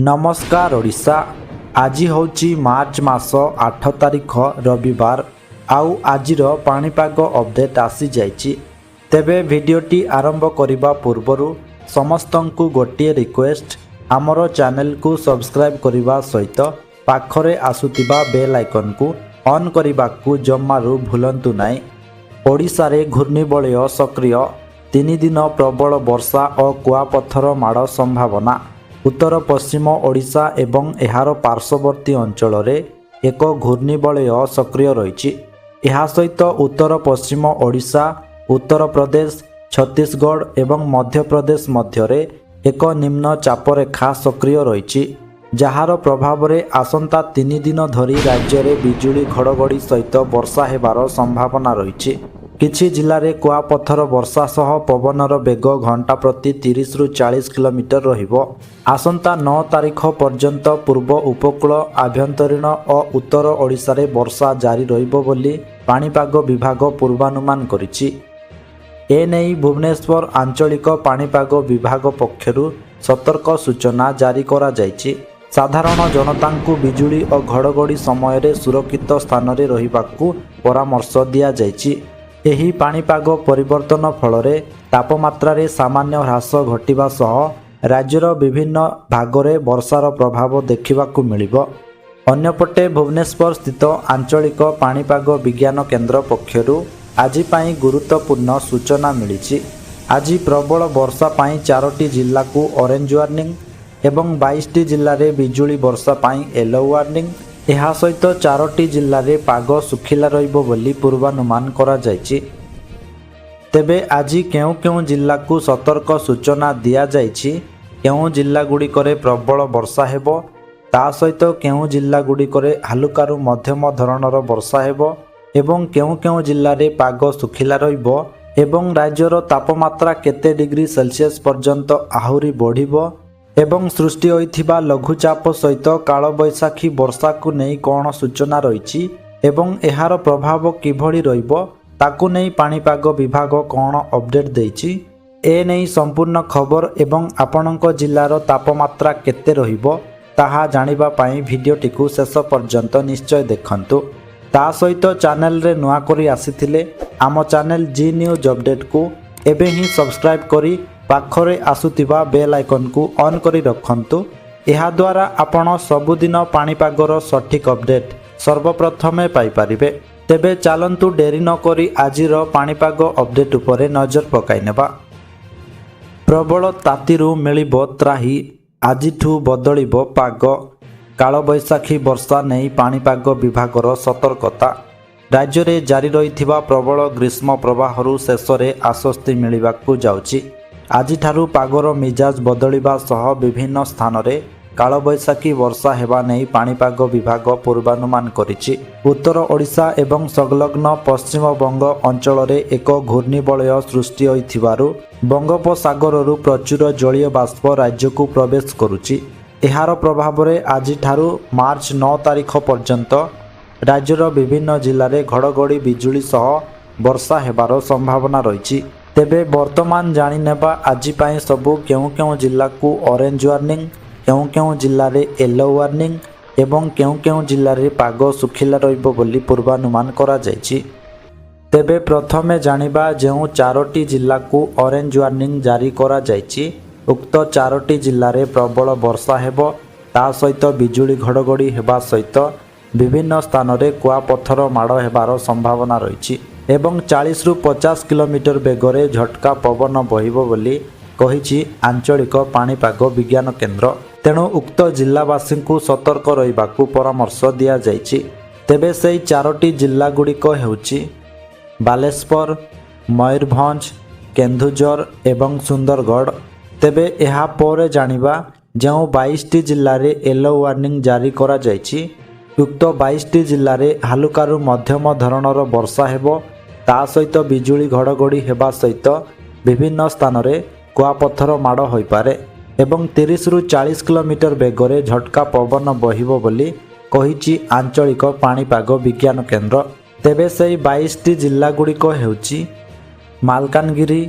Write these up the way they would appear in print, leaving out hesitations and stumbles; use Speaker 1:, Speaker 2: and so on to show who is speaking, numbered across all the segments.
Speaker 1: नमस्कार ओडिशा। आज हूँ मार्च मास 8 तारिख रविवार। आउ आजिर पाणीपाग अपडेट आसी जाइछि। तेबे भिडियोटी आरंभ करने पूर्वर समस्त को गोटे रिक्वेस्ट, आमर चैनल को सब्सक्राइब करने सहित पाखरे आसुतिबा बेल आइकन को ऑन करने को जमारू भूलंतु नहीं। ओडिशा रे घूर्णिबलय सक्रिय, 3 दिन प्रबल वर्षा और कुआपथर माड़ संभावना। उत्तर पश्चिम ओडिशा एवं एहार पार्श्ववर्ती अंचल एक घूर्णिबलय सक्रिय रही। यह सहित उत्तर पश्चिम ओडिशा, उत्तर प्रदेश, छत्तीसगढ़ एवं मध्य प्रदेश मध्य एक निम्न चापरेखा सक्रिय रही, जार प्रभाव में आसंता 3 दिन धरी राज्य में बिजुली घड़घड़ी सहित वर्षा हेबार संभावना रही। किछि जिले में कुआपथर वर्षा सह पवनर बेग घंटा प्रति 30 रु 40 किलोमीटर रहिबो। आसंता 9 तारिख पर्यंत पूर्व उपकूल, आभ्यंतरीण और उत्तर ओडिशा रे वर्षा जारी रहिबो बोली पाणीपाग विभाग पूर्वानुमान करिछि। एनेई भुवनेश्वर आंचलिक पाणीपाग विभाग पक्षरु सतर्क सूचना जारी करा जाइछि। साधारण जनतांकु बिजुली और घड़घड़ी समय रे सुरक्षित स्थान रे रहिबाकु परामर्श दिया जाइछि। एही पाणीपाग परिवर्तन फल तापमात्रा रे सामान्य ह्रास घटिबा सह राज्यर विभिन्न भागरे वर्षार प्रभाव देखिबाकु मिलिबो। अन्यपटे भुवनेश्वर स्थित आंचलिक पाणीपाग विज्ञान केन्द्र पक्षरु आज पाई गुरुत्वपूर्ण सूचना मिलिछि। आज प्रबल वर्षा पाई 4टी जिल्ला को ऑरेंज वार्निंग एवं 22टी जिल्ला रे बिजुली वर्षा पाई येलो वार्निंग। यह सहित 4टी जिल्ला रे पाग सुखिला रहिबो बोली पूर्वानुमान करा जायछि। तेबे आज केउं केउं जिल्ला को सतर्क सूचना दिया जायछि, केउं जिल्ला गुड़िकरे प्रबल वर्षा हेबो, ता सहित केउं जिल्ला गुड़िकरे हालुकारु मध्यम धरणर वर्षा हेबो एवं केउं केउं जिल्ला रे पाग सुखिला रहिबो एवं राज्यर तापमात्रा केते डिग्री सेल्सियस पर्यंत आहुरी बढ़िबो एवं सृष्टि होइथिबा लघुचाप सहित कालबैशाखी वर्षा को नहीं कौन सूचना रही एवं एहार प्रभाव किभଳି रहिबो ताकू नहीं पाणीपाग विभाग कौन अपडेट देइछि। ए नहीं संपूर्ण खबर एवं आपणक जिल्लार तापमात्रा केते रहिबो ताहा जानिबा पाई भिडियोटी को शेष पर्यंत निश्चय देखंतु। ता सहित चैनल रे नुआ करी आसीथिले आम चैनल जी न्यूज अपडेट को एबे ही सब्सक्राइब करी पाखरे आसुतिबा बेल आइकन को ऑन करी रखंतु। एहा द्वारा आपण सबुदिन पाणीपागर सठिक अपडेट सर्वप्रथमे पाई परिबे। तेबे चलंतु डेरी न करी आजिर पाणीपाग अपडेट उपरे नजर पकाई नेबा। प्रबल तातीरु मिलिबो त्राही, आजिठु बदलिबो पाग। कालबैशाखी वर्षा नहीं पाणीपाग विभागर सतर्कता। राज्य रे जारी रहिथिबा प्रबल ग्रीष्म प्रवाहरु शेषरे आश्वस्ति मिलिबाकु जाउछि। आजिठारु पागर मिजाज बदलिबा सह विभिन्न स्थान रे कालबैशाखी वर्षा हेबा नहीं पाणीपाग विभाग पूर्वानुमान करिछि। उत्तर ओडिशा एवं संलग्न पश्चिम बंग अंचल रे एक घूर्णिबलय सृष्टि होइथिबारु बंगोपसागररु प्रचुर जलीय बाष्प राज्य को प्रवेश करुछि। एहार प्रभाव रे आजिठारु मार्च 9 तारिख पर्यंत राज्यर विभिन्न जिल्ला रे घड़घड़ी बिजुली सह वर्षा हेबार संभावना रही। तेबे वर्तमान जानि नेबा आज पाई सबु केउं केउं जिल्ला को ऑरेंज वार्निंग, केउं केउं जिल्ला रे येलो वार्निंग एवं केउं केउं जिल्ला रे पाग सुखिला रहिबो बोली पूर्वानुमान करा जायछि। तेबे प्रथमे जानिबा जेउ 4टी जिल्ला को ऑरेंज वार्निंग जारी करा जायछि, उक्त 4टी जिल्ला रे प्रबल वर्षा हेबो, ता सहित बिजुली घड़घड़ी हेबा सहित विभिन्न स्थान रे कुआपथर माड़ हेबार संभावना रही एवं 40 रु 50 किलोमीटर बेगरे झटका पवन बहिबो बोली कहिछि आंचलिक पाणीपाग विज्ञान केन्द्र। तेणु उक्त जिल्लावासी को सतर्क रहिबाकु परामर्श दिया जाइछि। तेबे सेई 4टी जिल्ला गुड़िक हेउछि बालेश्वर, मयूरभंज, केन्दुझर एवं सुंदरगढ़। तेबे एहा परे जानिबा जेउ 22टी जिल्ला रे येलो वार्निंग जारी करा जाइछि, उक्त 22टी जिल्ला रे हालुकारु मध्यम धरणर वर्षा हेबो, ता सहित बिजुली घड़घड़ी हेबा सहित विभिन्न स्थान रे कुआपथर माड़ होई पारे एवं 30 रु 40 किलोमीटर बेगरे झटका पवन बहिबो बोली कहिछि आंचलिक पाणीपाग विज्ञान केन्द्र। तेबे सेई 22टी जिल्ला गुड़िक हेउछि मालकानगिरी,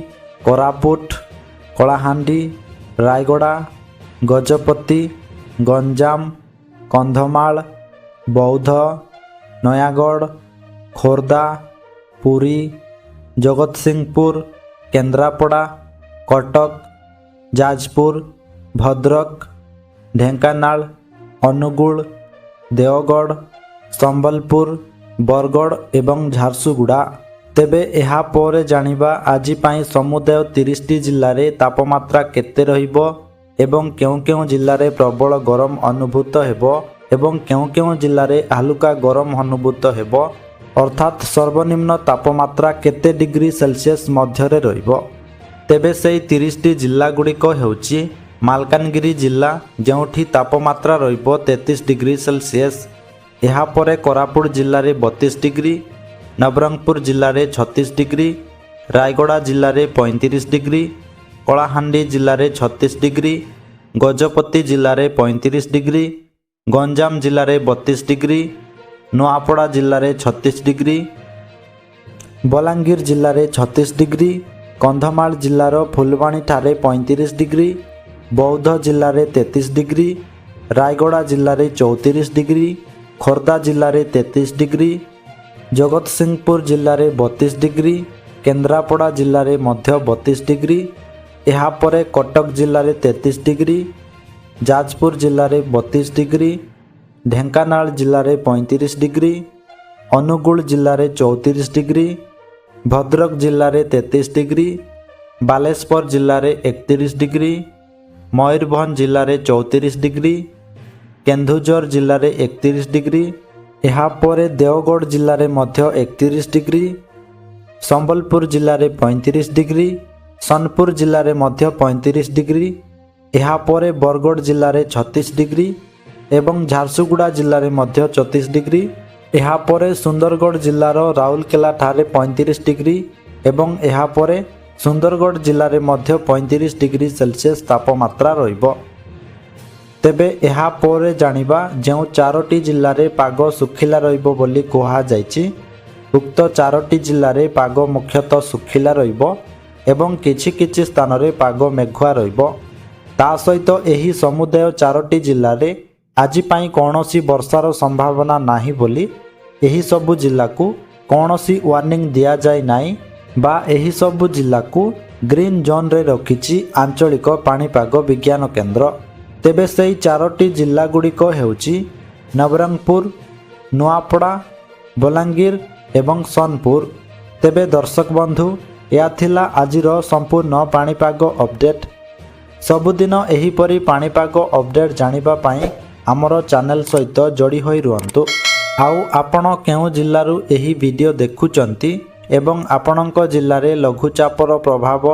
Speaker 1: कोरापुट, कलाहांडी, रायगड़ा, गजपति, ଗଞ୍ଜାମ, କନ୍ଧମାଳ, ବୌଦ୍ଧ, ନୟାଗଡ଼, ଖୋର୍ଦ୍ଧା, ପୁରୀ, ଜଗତସିଂହପୁର, କେନ୍ଦ୍ରାପଡ଼ା, କଟକ, ଯାଜପୁର, ଭଦ୍ରକ, ଢେଙ୍କାନାଳ, ଅନୁଗୁଳ, ଦେଓଗଡ଼, ସମ୍ବଲପୁର, ବରଗଡ଼ ଏବଂ ଝାରସୁଗୁଡ଼ା। ତେବେ ଏହା ପରେ ଜାଣିବା ଆଜି ପାଇଁ ସମୁଦାୟ 30ଟି ଜିଲ୍ଲାରେ ତାପମାତ୍ରା କେତେ ରହିବ ଏବଂ କେଉଁ କେଉଁ ଜିଲ୍ଲାରେ ପ୍ରବଳ ଗରମ ଅନୁଭୂତ ହେବ ଏବଂ କେଉଁ କେଉଁ ଜିଲ୍ଲାରେ ହାଲୁକା ଗରମ ଅନୁଭୂତ ହେବ, ଅର୍ଥାତ୍ ସର୍ବନିମ୍ନ ତାପମାତ୍ରା କେତେ ଡିଗ୍ରୀ ସେଲସିୟସ୍ ମଧ୍ୟରେ ରହିବ। ତେବେ ସେହି 30ଟି ଜିଲ୍ଲା ଗୁଡ଼ିକ ହେଉଛି ମାଲକାନଗିରି ଜିଲ୍ଲା, ଯେଉଁଠି ତାପମାତ୍ରା ରହିବ 33 ଡିଗ୍ରୀ ସେଲସିୟସ୍। ଏହାପରେ କୋରାପୁଟ ଜିଲ୍ଲାରେ 32 ଡିଗ୍ରୀ, ନବରଙ୍ଗପୁର ଜିଲ୍ଲାରେ 36 ଡିଗ୍ରୀ, ରାୟଗଡ଼ା ଜିଲ୍ଲାରେ 35 ଡିଗ୍ରୀ, କଳାହାଣ୍ଡି ଜିଲ୍ଲାରେ 36 ଡିଗ୍ରୀ, ଗଜପତି ଜିଲ୍ଲାରେ 35 ଡିଗ୍ରୀ, ଗଞ୍ଜାମ ଜିଲ୍ଲାରେ 32 ଡିଗ୍ରୀ, ନୂଆପଡ଼ା ଜିଲ୍ଲାରେ 36 ଡିଗ୍ରୀ, ବଲାଙ୍ଗୀର ଜିଲ୍ଲାରେ 36 ଡିଗ୍ରୀ, କନ୍ଧମାଳ ଜିଲ୍ଲାର ଫୁଲବାଣୀଠାରେ 35 ଡିଗ୍ରୀ, ବୌଦ୍ଧ ଜିଲ୍ଲାରେ 33 ଡିଗ୍ରୀ, ରାୟଗଡ଼ା ଜିଲ୍ଲାରେ 34 ଡିଗ୍ରୀ, ଖୋର୍ଦ୍ଧା ଜିଲ୍ଲାରେ 33 ଡିଗ୍ରୀ, ଜଗତସିଂହପୁର ଜିଲ୍ଲାରେ 32 ଡିଗ୍ରୀ, କେନ୍ଦ୍ରାପଡ଼ା ଜିଲ୍ଲାରେ ମଧ୍ୟ 32 ଡିଗ୍ରୀ, ଏହାପରେ କଟକ ଜିଲ୍ଲାରେ 33 ଡିଗ୍ରୀ, ଯାଜପୁର ଜିଲ୍ଲାରେ 32 ଡିଗ୍ରୀ, ଢେଙ୍କାନାଳ ଜିଲ୍ଲାରେ 35 ଡିଗ୍ରୀ, ଅନୁଗୁଳ ଜିଲ୍ଲାରେ 34 ଡିଗ୍ରୀ, ଭଦ୍ରକ ଜିଲ୍ଲାରେ 33 ଡିଗ୍ରୀ, ବାଲେଶ୍ୱର ଜିଲ୍ଲାରେ 31 ଡିଗ୍ରୀ, ମୟୂରଭଞ୍ଜ ଜିଲ୍ଲାରେ 34 ଡିଗ୍ରୀ, କେନ୍ଦୁଝର ଜିଲ୍ଲାରେ 31 ଡିଗ୍ରୀ, ଏହାପରେ ଦେଓଗଡ଼ ଜିଲ୍ଲାରେ ମଧ୍ୟ 31 ଡିଗ୍ରୀ, ସମ୍ବଲପୁର ଜିଲ୍ଲାରେ 35 ଡିଗ୍ରୀ, ସୋନପୁର ଜିଲ୍ଲାରେ ମଧ୍ୟ 35 ଡିଗ୍ରୀ, ଏହାପରେ ବରଗଡ଼ ଜିଲ୍ଲାରେ 36 ଡିଗ୍ରୀ ଏବଂ ଝାରସୁଗୁଡ଼ା ଜିଲ୍ଲାରେ ମଧ୍ୟ 34 ଡିଗ୍ରୀ, ଏହାପରେ ସୁନ୍ଦରଗଡ଼ ଜିଲ୍ଲାର ରାଉରକେଲାଠାରେ 35 ଡିଗ୍ରୀ ଏବଂ ଏହାପରେ ସୁନ୍ଦରଗଡ଼ ଜିଲ୍ଲାରେ ମଧ୍ୟ 35 ଡିଗ୍ରୀ ସେଲସିୟସ୍ ତାପମାତ୍ରା ରହିବ। ତେବେ ଏହାପରେ ଜାଣିବା ଯେଉଁ 4ଟି ଜିଲ୍ଲାରେ ପାଗ ଶୁଖିଲା ରହିବ ବୋଲି କୁହାଯାଇଛି। ଉକ୍ତ 4ଟି ଜିଲ୍ଲାରେ ପାଗ ମୁଖ୍ୟତଃ ଶୁଖିଲା ରହିବ ଏବଂ କିଛି କିଛି ସ୍ଥାନରେ ପାଗ ମେଘୁଆ ରହିବ। ତା ସହିତ ଏହି ସମୁଦାୟ 4ଟି ଜିଲ୍ଲାରେ ଆଜି ପାଇଁ କୌଣସି ବର୍ଷାର ସମ୍ଭାବନା ନାହିଁ ବୋଲି ଏହିସବୁ ଜିଲ୍ଲାକୁ କୌଣସି ୱାର୍ଣ୍ଣିଂ ଦିଆଯାଇ ନାହିଁ ବା ଏହିସବୁ ଜିଲ୍ଲାକୁ ଗ୍ରୀନ୍ ଜୋନ୍ରେ ରଖିଛି ଆଞ୍ଚଳିକ ପାଣିପାଗ ବିଜ୍ଞାନ କେନ୍ଦ୍ର। ତେବେ ସେହି 4ଟି ଜିଲ୍ଲା ଗୁଡ଼ିକ ହେଉଛି ନବରଙ୍ଗପୁର, ନୂଆପଡ଼ା, ବଲାଙ୍ଗୀର ଏବଂ ସୋନପୁର। ତେବେ ଦର୍ଶକ ବନ୍ଧୁ, ଏହା ଥିଲା ଆଜିର ସମ୍ପୂର୍ଣ୍ଣ ପାଣିପାଗ ଅପଡେଟ୍। ସବୁଦିନ ଏହିପରି ପାଣିପାଗ ଅପଡେଟ୍ ଜାଣିବା ପାଇଁ ଆମର ଚ୍ୟାନେଲ ସହିତ ଯୋଡ଼ି ହୋଇ ରୁହନ୍ତୁ। ଆଉ ଆପଣ କେଉଁ ଜିଲ୍ଲାରୁ ଏହି ଭିଡ଼ିଓ ଦେଖୁଛନ୍ତି ଏବଂ ଆପଣଙ୍କ ଜିଲ୍ଲାରେ ଲଘୁଚାପର ପ୍ରଭାବ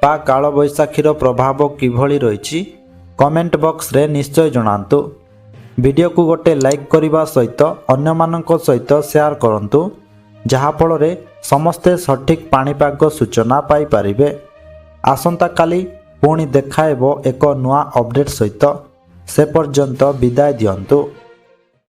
Speaker 1: ବା କାଳବୈଶାଖୀର ପ୍ରଭାବ କିଭଳି ରହିଛି, କମେଣ୍ଟ ବକ୍ସରେ ନିଶ୍ଚୟ ଜଣାନ୍ତୁ। ଭିଡ଼ିଓକୁ ଗୋଟେ ଲାଇକ୍ କରିବା ସହିତ ଅନ୍ୟମାନଙ୍କ ସହିତ ସେୟାର କରନ୍ତୁ, ଯାହାଫଳରେ ସମସ୍ତେ ସଠିକ୍ ପାଣିପାଗ ସୂଚନା ପାଇପାରିବେ। ଆସନ୍ତାକାଲି ପୁଣି ଦେଖା ହେବ ଏକ ନୂଆ ଅପଡେଟ୍ ସହିତ। ସେ ପର୍ଯ୍ୟନ୍ତ ବିଦାୟ ଦିଅନ୍ତୁ।